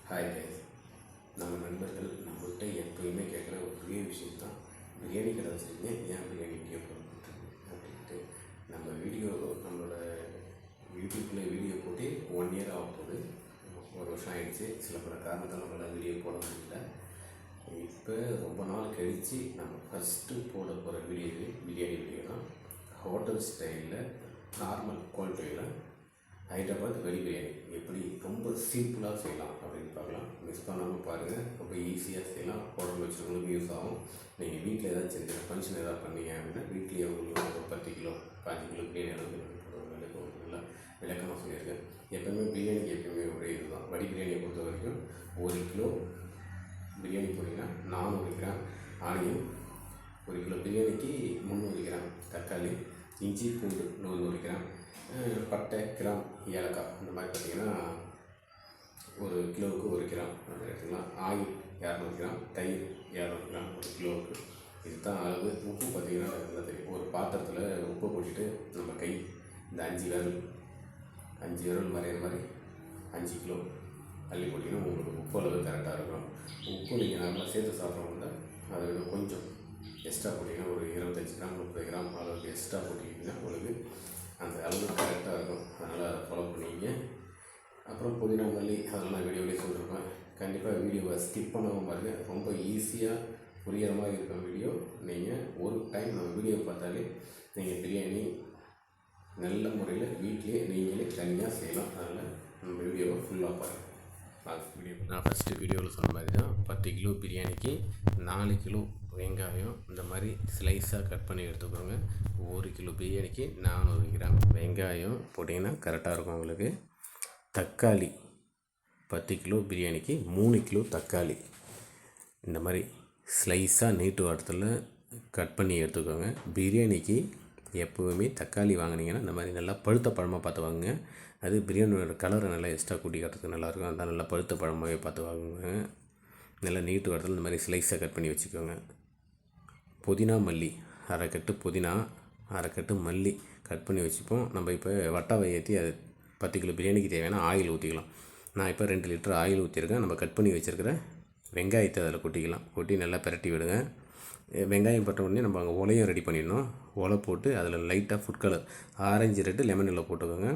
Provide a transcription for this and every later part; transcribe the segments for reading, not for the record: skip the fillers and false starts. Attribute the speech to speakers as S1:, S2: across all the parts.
S1: Hi guys. நம்ம நண்பர்கள் நம்மள்கிட்ட எப்போயுமே கேட்குற ஒரு பெரிய விஷயம் தான், பிரியாணி கடை வச்சுருக்கீங்க, ஏன் பிரியாணி வீடியோ போட்டுருக்கீங்க அப்படின்ட்டு. நம்மளோட யூடியூப்பில் வீடியோ போட்டு 1 இயர் ஆக போகுது. ஒரு வருஷம் ஆகிடுச்சு. சில பல காரணத்தால் நம்மளால் வீடியோ போட முடியல. இப்போ ரொம்ப நாள் கழித்து நம்ம ஃபஸ்ட்டு போட போகிற பிரியாணி வீடியோ தான். ஹோட்டல் ஸ்டைலில் நார்மல் குவாலிட்டியில் ஹைதராபாத் வெடி பிரியாணி எப்படி ரொம்ப சிம்பிளாக செய்யலாம் அப்படின்னு பார்க்கலாம். மிஸ் பண்ணாமல் பாருங்கள். ரொம்ப ஈஸியாக செய்யலாம். ஹோட்டல் வச்சுருவங்களுக்கு யூஸ் ஆகும். நீங்கள் வீட்டில் ஏதாவது செஞ்சு ஃபங்க்ஷன் ஏதாவது பண்ணீங்க அப்படின்னா வீட்லேயே உங்களுக்கு ஒரு 10 கிலோ 5 கிலோ பிரியாணி அளவுக்கு நல்லா விளக்கமாக சொல்லியிருக்கேன். எப்போயுமே பிரியாணிக்கு எப்போயுமே ஒரே இதுதான். வடி பிரியாணியை பொறுத்த வரைக்கும் 1 கிலோ பிரியாணி போட்டிங்கன்னா 400 கிராம் ஆனியன், 1 கிலோ பிரியாணிக்கு 300 கிராம் தக்காளி, இஞ்சி பூண்டு 100 கிராம், பட்டை, கிராம், ஏலக்காய் இந்த மாதிரி பார்த்திங்கன்னா 1 கிலோவுக்கு 1 கிராம் எடுத்துக்கலாம். ஆயில் 200 கிராம், தயிர் 200 கிராம் 1 கிலோவுக்கு. இதுதான் அளவு. உப்பு பார்த்திங்கன்னா நல்லா தெரியும். ஒரு பாத்திரத்தில் உப்பு போட்டுட்டு நம்ம கை இந்த 5 விரல் வரைகிற மாதிரி 5 கிலோ அள்ளி போட்டிங்கன்னா உங்களுக்கு உப்பு அளவு கரெக்டாக இருக்கும். உப்பு நீங்கள் நல்லா சேர்த்து சாப்பிட்றவங்க அதை விட கொஞ்சம் எக்ஸ்ட்ரா போட்டிங்கன்னா ஒரு 25 கிராம் 30 கிராம் அளவுக்கு எக்ஸ்ட்ரா போட்டிங்கன்னா உங்களுக்கு அந்த அளவு கரெக்டாக இருக்கும். அதனால் அதை ஃபாலோ பண்ணிங்க. அப்புறம் புதினா மல்லி அதெல்லாம் வீடியோவிலே சொல்லியிருப்பேன். கண்டிப்பாக வீடியோவை ஸ்கிப் பண்ணவும் பாருங்கள். ரொம்ப ஈஸியாக புரிகிற மாதிரி இருக்கும் வீடியோ. நீங்கள் ஒரு டைம் நம்ம வீடியோ பார்த்தாலே நீங்கள் பிரியாணி நல்ல முறையில் வீட்டிலே நீங்களே தனியாக செய்யலாம். அதனால் நம்ம வீடியோவை ஃபுல்லாக பாருங்கள். நான் ஃபஸ்ட்டு வீடியோவில் சொன்ன மாதிரி தான் 10 கிலோ பிரியாணிக்கு 4 கிலோ வெங்காயம் இந்த மாதிரி ஸ்லைஸாக கட் பண்ணி எடுத்துக்கோங்க. 1 கிலோ பிரியாணிக்கு 400 கிராம் வெங்காயம் போட்டிங்கன்னா கரெக்டாக இருக்கும் உங்களுக்கு. தக்காளி 10 கிலோ பிரியாணிக்கு 3 கிலோ தக்காளி இந்த மாதிரி ஸ்லைஸாக நீட்டு வாட்டத்தில் கட் பண்ணி எடுத்துக்கோங்க. பிரியாணிக்கு எப்போவுமே தக்காளி வாங்கினீங்கன்னா இந்த மாதிரி நல்லா பழுத்த பழமாக பார்த்து வாங்குங்க. அது பிரியாணியோட கலரை நல்லா எக்ஸ்ட்ரா கூட்டி காட்டுறதுக்கு நல்லாயிருக்கும். அதான் நல்லா பழுத்த பழமாகவே பார்த்து வாங்குங்க. நல்லா நீட்டு வாட்டத்தில் இந்த மாதிரி ஸ்லைஸாக கட் பண்ணி வச்சுக்கோங்க. புதினா மல்லி 1/2 கட்டு புதினா, 1/2 கட்டு மல்லி கட் பண்ணி வச்சுப்போம். நம்ம இப்போ வட்டாவை ஏற்றி அது 10 கிலோ பிரியாணிக்கு தேவையான ஆயில் ஊற்றிக்கலாம். நான் இப்போ 2 லிட்டர் ஆயில் ஊற்றிருக்கேன். நம்ம கட் பண்ணி வச்சுருக்கிற வெங்காயத்தை அதில் கொட்டிக்கலாம். கொட்டி நல்லா பிரட்டி விடுங்க. வெங்காயம் பட்ட உடனே நம்ம அங்கே உலையும் ரெடி பண்ணிடணும். உலை போட்டு அதில் லைட்டாக food colour orange red lemon எல்லாம் போட்டுக்கோங்க.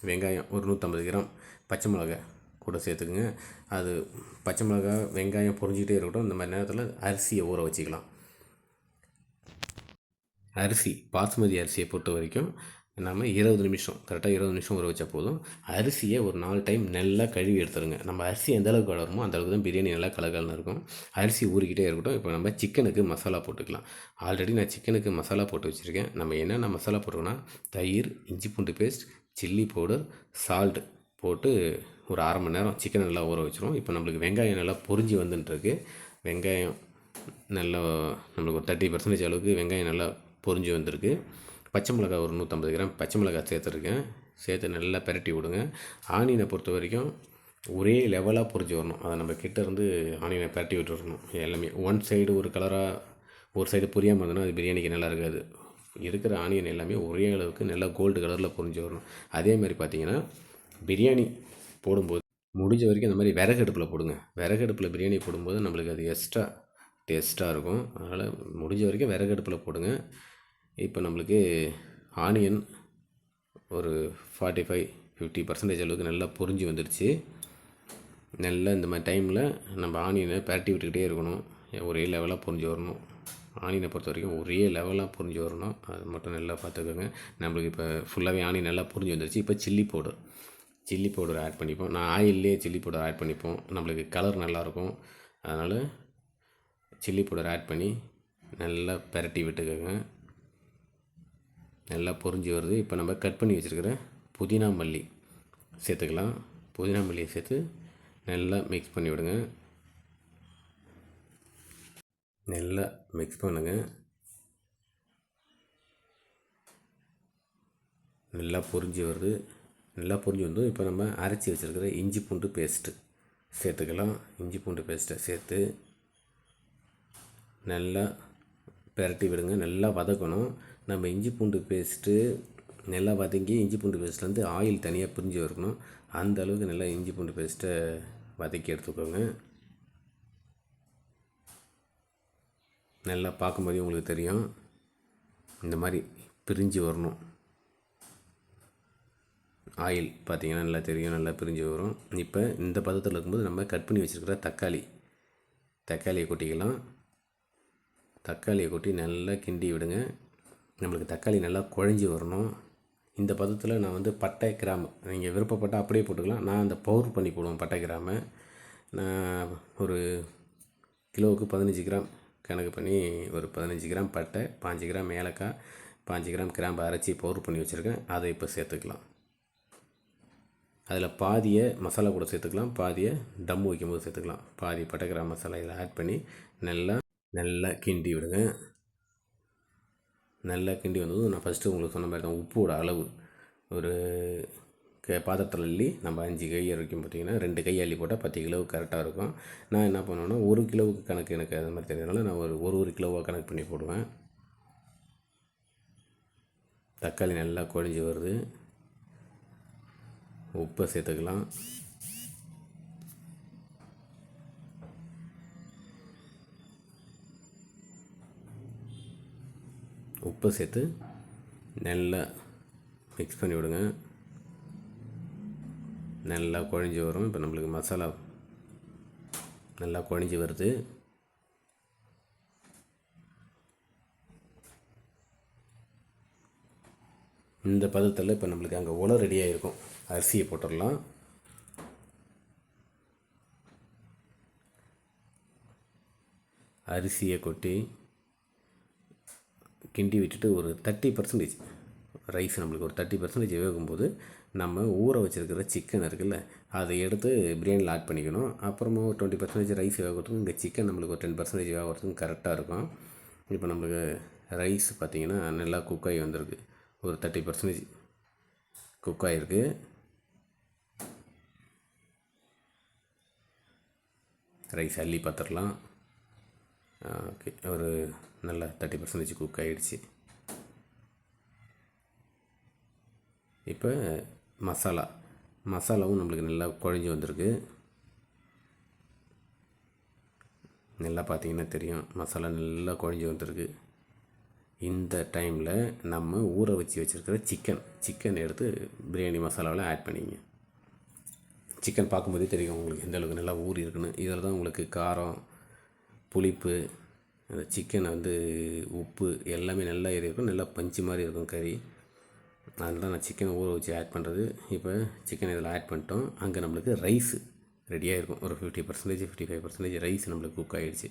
S1: வெங்காயம் ஒரு 150 கிராம், பச்சை மிளகாய் கூட சேர்த்துக்குங்க. அது பச்சை மிளகாய் வெங்காயம் பொரிஞ்சிக்கிட்டே இருக்கட்டும். இந்த மாதிரி நேரத்தில் அரிசியை ஊற வச்சுக்கலாம். அரிசி பாஸ்மதி அரிசியை பொறுத்த வரைக்கும் நம்ம 20 நிமிஷம் கரெக்டாக 20 நிமிஷம் ஊற வச்சா போதும். அரிசியை ஒரு 4 டைம் நல்லா கழுவி எடுத்துருங்க. நம்ம அரிசி எந்த அளவுக்கு வளருமோ அந்த அளவுக்கு தான் பிரியாணி நல்லா கலகலன்னு இருக்கும். அரிசி ஊறிக்கிட்டே இருக்கட்டும். இப்போ நம்ம சிக்கனுக்கு மசாலா போட்டுக்கலாம். ஆல்ரெடி நான் சிக்கனுக்கு மசாலா போட்டு வச்சுருக்கேன். நம்ம என்னென்ன மசாலா போட்டுக்கோன்னா தயிர், இஞ்சி பூண்டு பேஸ்ட், சில்லி பவுடர், சால்ட் போட்டு ஒரு 1/2 மணி நேரம் சிக்கன் நல்லா ஊற வச்சுருவோம். இப்போ நம்மளுக்கு வெங்காயம் நல்லா பொரிஞ்சு வந்துட்டுருக்கு. வெங்காயம் நல்லா நம்மளுக்கு ஒரு 30% அளவுக்கு வெங்காயம் நல்லா பொரிஞ்சு வந்திருக்கு. பச்சை மிளகாய் ஒரு 150 கிராம் பச்சை மிளகாய் சேர்த்துருக்கேன். சேர்த்து நல்லா பிரட்டி விடுங்க. ஆனியனை பொறுத்த வரைக்கும் ஒரே லெவலாக பொரிஞ்சு வரணும். அதை நம்ம கிட்டேருந்து ஆனியனை பிரட்டி விட்டுருக்கணும். எல்லாமே ஒன் சைடு ஒரு கலராக ஒரு சைடு புரியாமல் இருந்ததுன்னா அது பிரியாணிக்கு நல்லா இருக்காது. இருக்கிற ஆனியன் எல்லாமே ஒரே அளவுக்கு நல்லா கோல்டு கலரில் பொரிஞ்சு வரணும். அதே மாதிரி பார்த்திங்கன்னா பிரியாணி போடும்போது முடிஞ்ச வரைக்கும் அந்த மாதிரி விறகு அடுப்பில் போடுங்க. விறகு அடுப்பில் பிரியாணி போடும்போது நம்மளுக்கு அது எக்ஸ்ட்ரா டேஸ்ட்டாக இருக்கும். அதனால் முடிஞ்ச வரைக்கும் விறகு அடுப்பில் போடுங்க. இப்போ நம்மளுக்கு ஆனியன் ஒரு 45-50% அளவுக்கு நல்லா பொரிஞ்சு வந்துடுச்சு. நல்லா இந்த மாதிரி டைமில் நம்ம ஆனியனை பரட்டி விட்டுக்கிட்டே இருக்கணும். ஒரே லெவலாக பொரிஞ்சு வரணும். ஆனியனை பொறுத்த வரைக்கும் ஒரே லெவலாக பொரிஞ்சு வரணும். அது மட்டும் நல்லா பார்த்துக்கோங்க. நம்மளுக்கு இப்போ ஃபுல்லாகவே ஆனியன் நல்லா பொரிஞ்சு வந்துடுச்சு. இப்போ சில்லி பவுடர் ஆட் பண்ணிப்போம். நான் ஆயிலே சில்லி பவுடர் ஆட் பண்ணிப்போம். நம்மளுக்கு கலர் நல்லாயிருக்கும். அதனால் சில்லி பவுடர் ஆட் பண்ணி நல்லா பரட்டி விட்டுக்கோங்க. நல்லா பொரிஞ்சு வருது. இப்போ நம்ம கட் பண்ணி வச்சுருக்கிற புதினா மல்லி சேர்த்துக்கலாம். புதினா மல்லியை சேர்த்து நல்லா மிக்ஸ் பண்ணி விடுங்க. நல்லா மிக்ஸ் பண்ணுங்கள். நல்லா பொரிஞ்சு வருது. நல்லா பொரிஞ்சு வந்து இப்போ நம்ம அரைச்சி வச்சுருக்கிற இஞ்சி பூண்டு பேஸ்ட்டு சேர்த்துக்கலாம். இஞ்சி பூண்டு பேஸ்ட்டை சேர்த்து நல்லா பிரட்டி விடுங்க. நல்லா வதக்கணும். நம்ம இஞ்சி பூண்டு பேஸ்ட்டு நல்லா வதங்கி இஞ்சி பூண்டு பேஸ்ட்லேருந்து ஆயில் தனியாக பிரிஞ்சு வரணும். அந்த அளவுக்கு நல்லா இஞ்சி பூண்டு பேஸ்ட்டை வதக்கி எடுத்துக்கோங்க. நல்லா பார்க்கும்போதே உங்களுக்கு தெரியும், இந்த மாதிரி பிரிஞ்சு வரணும். ஆயில் பார்த்திங்கன்னா நல்லா தெரியும், நல்லா பிரிஞ்சு வரும். இப்போ இந்த பதத்தில் இருக்கும்போது நம்ம கட் பண்ணி வச்சுருக்கிற தக்காளியை கொட்டிக்கலாம். தக்காளியை கொட்டி நல்லா கிண்டி விடுங்க. நம்மளுக்கு தக்காளி நல்லா குழஞ்சி வரணும். இந்த பதத்தில் நான் வந்து பட்டை கிராம்பு நீங்கள் விருப்பப்பட்டால் அப்படியே போட்டுக்கலாம். நான் அந்த பவுடர் பண்ணி போடுவேன் பட்டை கிராம்பை. நான் ஒரு கிலோவுக்கு 15 கிராம் கணக்கு பண்ணி ஒரு 15 கிராம் பட்டை, 5 கிராம் ஏலக்காய், 5 கிராம் கிராம்பு அரைச்சி பவுடர் பண்ணி வச்சுருக்கேன். அதை இப்போ சேர்த்துக்கலாம். அதில் பாதியை மசாலா கூட சேர்த்துக்கலாம், பாதியை தம் வைக்கும்போது சேர்த்துக்கலாம். பாதி பட்டை கிராம் மசாலா இதில் ஆட் பண்ணி நல்லா கிண்டி விடுங்க. நல்லா கிண்டி வந்ததும் நான் ஃபஸ்ட்டு உங்களுக்கு சொன்ன மாதிரி தான் உப்போட அளவு ஒரு பாத்திரத்தில் அள்ளி நம்ம 5 கை வரைக்கும் பார்த்திங்கன்னா 2 கை அள்ளி போட்டால் 10 கிலோவுக்கு கரெக்டாக இருக்கும். நான் என்ன பண்ணுவேன்னா 1 கிலோவுக்கு கணக்கு எனக்கு அது மாதிரி தெரிஞ்சதுனால நான் ஒரு கிலோவாக கணக்கு பண்ணி போடுவேன். தக்காளி நல்லா குழஞ்சி வருது. உப்பை சேர்த்துக்கலாம். உப்பு சேர்த்து நல்லா மிக்ஸ் பண்ணி விடுங்க. நல்லா குழஞ்சி வரும். இப்போ நம்மளுக்கு மசாலா நல்லா குழஞ்சி வருது. இந்த பதத்தில் இப்போ நம்மளுக்கு அங்கே உலை ரெடியாக இருக்கும். அரிசியை போட்டுடலாம். அரிசியை கொட்டி கிண்டி விட்டுட்டு ஒரு 30% ரைஸ் நம்மளுக்கு ஒரு 30% வேகும்போது நம்ம ஊற வச்சுருக்கிற சிக்கன் இருக்குல்ல, அதை எடுத்து பிரியாணியில் ஆட் பண்ணிக்கணும். அப்புறமா ஒரு 20% ரைஸ் வேகிறதுக்கும் இங்கே சிக்கன் நம்மளுக்கு ஒரு 10% வேகிறதுக்கும் கரெக்டாக இருக்கும். இப்போ நம்மளுக்கு ரைஸ் பார்த்திங்கன்னா நல்லா குக்காகி வந்திருக்கு. ஒரு 30% குக்காகிருக்கு. ரைஸ் அள்ளி பார்த்துடலாம். ஓகே, ஒரு நல்லா 30% குக் ஆகிடுச்சு. இப்போ மசாலாவும் நம்மளுக்கு நல்லா குழஞ்சி வந்திருக்கு. நல்லா பார்த்திங்கன்னா தெரியும், மசாலா நல்லா குழஞ்சி வந்திருக்கு. இந்த டைமில் நம்ம ஊற வச்சுருக்கிற சிக்கன் எடுத்து பிரியாணி மசாலாவில் ஆட் பண்ணிங்க. சிக்கன் பார்க்கும்போதே தெரியும் உங்களுக்கு எந்த அளவுக்கு நல்லா ஊறி இருக்குன்னு. இதில் தான் உங்களுக்கு காரம், புளிப்பு, அந்த சிக்கனை வந்து உப்பு எல்லாமே நல்லா இருக்கும். நல்லா பஞ்சு மாதிரி இருக்கும் கறி. அதில் தான் நான் சிக்கனை ஊற வச்சு ஆட் பண்ணுறது. இப்போ சிக்கன் இதில் ஆட் பண்ணிட்டோம். அங்கே நம்மளுக்கு ரைஸ் ரெடியாக இருக்கும். ஒரு 50% 55% ரைஸ் நம்மளுக்கு குக் ஆகிடுச்சு.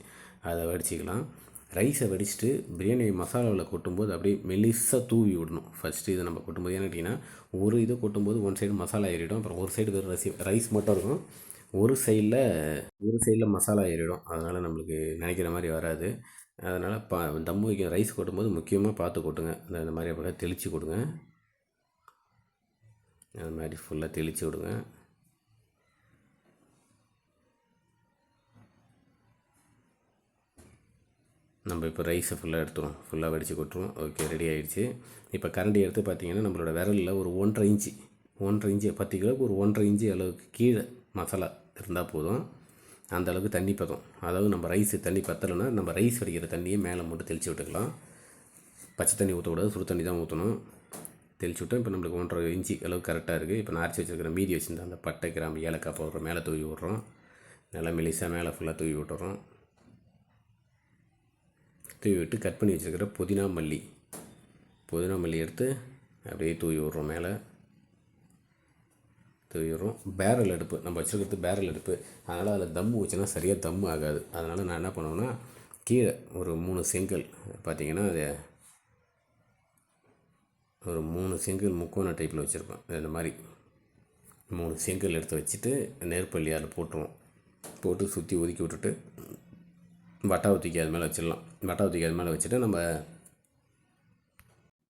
S1: அதை வடிச்சிக்கலாம். ரைஸை வடிச்சிட்டு பிரியாணி மசாலாவில் கொட்டும்போது அப்படியே மெலிசாக தூவி விடணும். ஃபஸ்ட்டு இதை நம்ம கொட்டும்போது என்ன கேட்டிங்கன்னா, ஒரு இதை கொட்டும்போது ஒன் சைடு மசாலா ஏறிடும். அப்புறம் ஒரு சைடு வெறும் ரைஸ் மட்டும் இருக்கும். ஒரு சைடில் மசாலா ஏறிடும். அதனால் நம்மளுக்கு நினைக்கிற மாதிரி வராது. அதனால் தம் வைக்க ரைஸ் கொட்டும்போது முக்கியமாக பார்த்து கொட்டுங்க. இந்த மாதிரி அப்படியே தெளித்து கொடுங்க. அது மாதிரி ஃபுல்லாக தெளித்து விடுங்க. நம்ம இப்போ ரைஸை ஃபுல்லாக எடுத்துருவோம், ஃபுல்லாக வடித்து கொட்டுருவோம். ஓகே, ரெடி ஆகிடுச்சு. இப்போ கரண்டி எடுத்து பார்த்திங்கன்னா நம்மளோட விரலில் ஒரு 1.5 இன்ச்சு 10 கிலோவுக்கு ஒரு 1.5 இன்ச்சு அளவுக்கு கீழே மசாலா இருந்தால் போதும். அந்த அளவுக்கு தண்ணி பதம், அதாவது நம்ம ரைஸு தண்ணி பத்தலைன்னா நம்ம ரைஸ் வடிக்கிற தண்ணியை மேலே மட்டும் தெளித்து விட்டுக்கலாம். பச்சை தண்ணி ஊற்றக்கூடாது, சுடு தண்ணி தான் ஊற்றணும். தெளிச்சு விட்டோம். இப்போ நம்மளுக்கு 1.5 இன்ச்சு அளவுக்கு கரெக்டாக இருக்குது. இப்போ நான் அரைச்சி வச்சுருக்கிற மீதி வச்சுருந்த அந்த பட்டை கிராம்பு ஏலக்காய் பவுடர் மேலே தூவி விட்றோம். நல்லா மெலிசாக மேலே ஃபுல்லாக தூவி விட்டுறோம். தூவி விட்டு கட் பண்ணி வச்சுருக்கிற புதினா மல்லி எடுத்து அப்படியே தூவி விட்றோம். மேலே தூவி விட்றோம். பேரல் அடுப்பு நம்ம வச்சுருக்கிறது பேரல் அடுப்பு. அதனால் அதில் தம்மு வச்சுன்னா சரியாக தம்மு ஆகாது. அதனால் நான் என்ன பண்ணுவேன்னா, கீழே ஒரு 3 செங்கல் பார்த்திங்கன்னா அது ஒரு 3 செங்கல் முக்கோண டைப்பில் வச்சுருப்பேன். இந்த மாதிரி 3 செங்கல் எடுத்து வச்சுட்டு நெருப்பள்ளி அதில் போட்டு சுற்றி ஒதுக்கி விட்டுட்டு வட்டாவை தூக்கி அது மேலே வச்சிடலாம். வட்டாவை தூக்கி அது மேலே வச்சுட்டு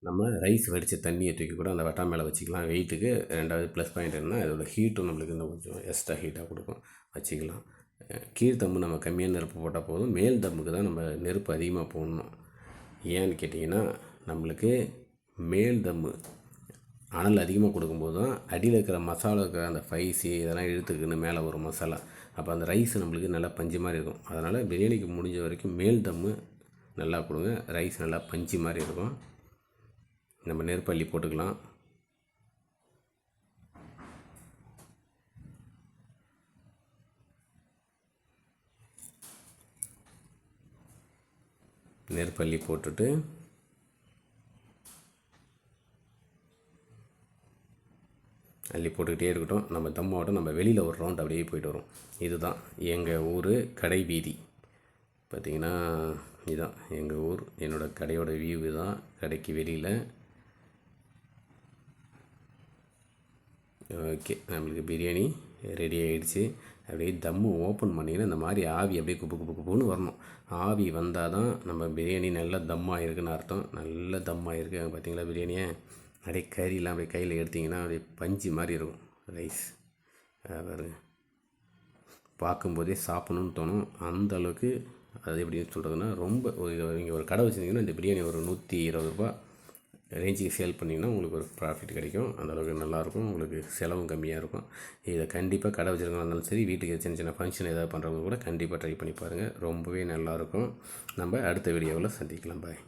S1: நம்ம ரைஸ் வடித்த தண்ணியை தூக்கி கூட அந்த வட்டா மேலே வச்சுக்கலாம். வெயிட்டுக்கு. ரெண்டாவது ப்ளஸ் பாயிண்ட் என்னன்னா, அதோட ஹீட்டும் நம்மளுக்கு இன்னும் கொஞ்சம் எக்ஸ்ட்ரா ஹீட்டாக கொடுக்கும், வச்சுக்கலாம். கீழ் தம்மு நம்ம கம்மியாக நெருப்பு போட்டால் போதும். மேல் தம்முக்கு தான் நம்ம நெருப்பு அதிகமாக போடணும். ஏன்னு கேட்டிங்கன்னா, நம்மளுக்கு மேல் தம்மு அனல் அதிகமாக கொடுக்கும்போது தான் அடியில் இருக்கிற மசாலா இருக்கிற அந்த ஸ்பைசி இதெல்லாம் இழுத்துக்குன்னு மேலே ஒரு மசாலா, அப்போ அந்த ரைஸ் நம்மளுக்கு நல்லா பஞ்சு மாதிரி இருக்கும். அதனால் பிரியாணிக்கு முடிஞ்ச வரைக்கும் மேல் தம்மு நல்லா கொடுங்க, ரைஸ் நல்லா பஞ்சு மாதிரி இருக்கும். நம்ம நெருப்பள்ளி போட்டுக்கலாம். நெருப்பள்ளி போட்டுட்டு அள்ளி போட்டுக்கிட்டே இருக்கட்டும். நம்ம தம்மாவட்டம் நம்ம வெளியில் ஒரு ரவுண்ட் அப்படியே போயிட்டு வரும். இதுதான் எங்கள் ஊர் கடை வீதி. பார்த்திங்கன்னா இதுதான் எங்கள் ஊர், என்னோடய கடையோட வியூ தான். கடைக்கு வெளியில் ஓகே, நம்மளுக்கு பிரியாணி ரெடி ஆகிடுச்சு. அப்படியே தம்மு ஓப்பன் பண்ணிங்கன்னா இந்த மாதிரி ஆவி அப்படியே குப்பு குப்பு குப்புன்னு வரணும். ஆவி வந்தால் தான் நம்ம பிரியாணி நல்லா தம்மாக இருக்குதுன்னு அர்த்தம். நல்ல தம்மாக இருக்குது. பார்த்திங்களா பிரியாணியை அப்படியே கறிலாம் அப்படியே கையில் எடுத்திங்கன்னா அப்படியே பஞ்சு மாதிரி இருக்கும் ரைஸ். பாருங்க, பார்க்கும்போதே சாப்பிட்ணுன்னு தோணும் அந்த அளவுக்கு. அது எப்படின்னு சொல்கிறதுனா, ரொம்ப நீங்கள் ஒரு கடை வச்சுருந்தீங்கன்னா இந்த பிரியாணி ஒரு 120 ரூபா ரேஞ்சுக்கு சேல் பண்ணிங்கன்னா உங்களுக்கு ஒரு ப்ராஃபிட் கிடைக்கும். அந்தளவுக்கு நல்லாயிருக்கும், உங்களுக்கு செலவும் கம்மியாக இருக்கும். இதை கண்டிப்பாக கடை வச்சுருக்கவங்க இருந்தாலும் சரி, வீட்டுக்கு சின்ன சின்ன ஃபங்க்ஷன் ஏதாவது பண்ணுறவங்க கூட கண்டிப்பாக ட்ரை பண்ணி பாருங்கள். ரொம்பவே நல்லாயிருக்கும். நம்ம அடுத்த வீடியோவில் சந்திக்கலாம். பாய்.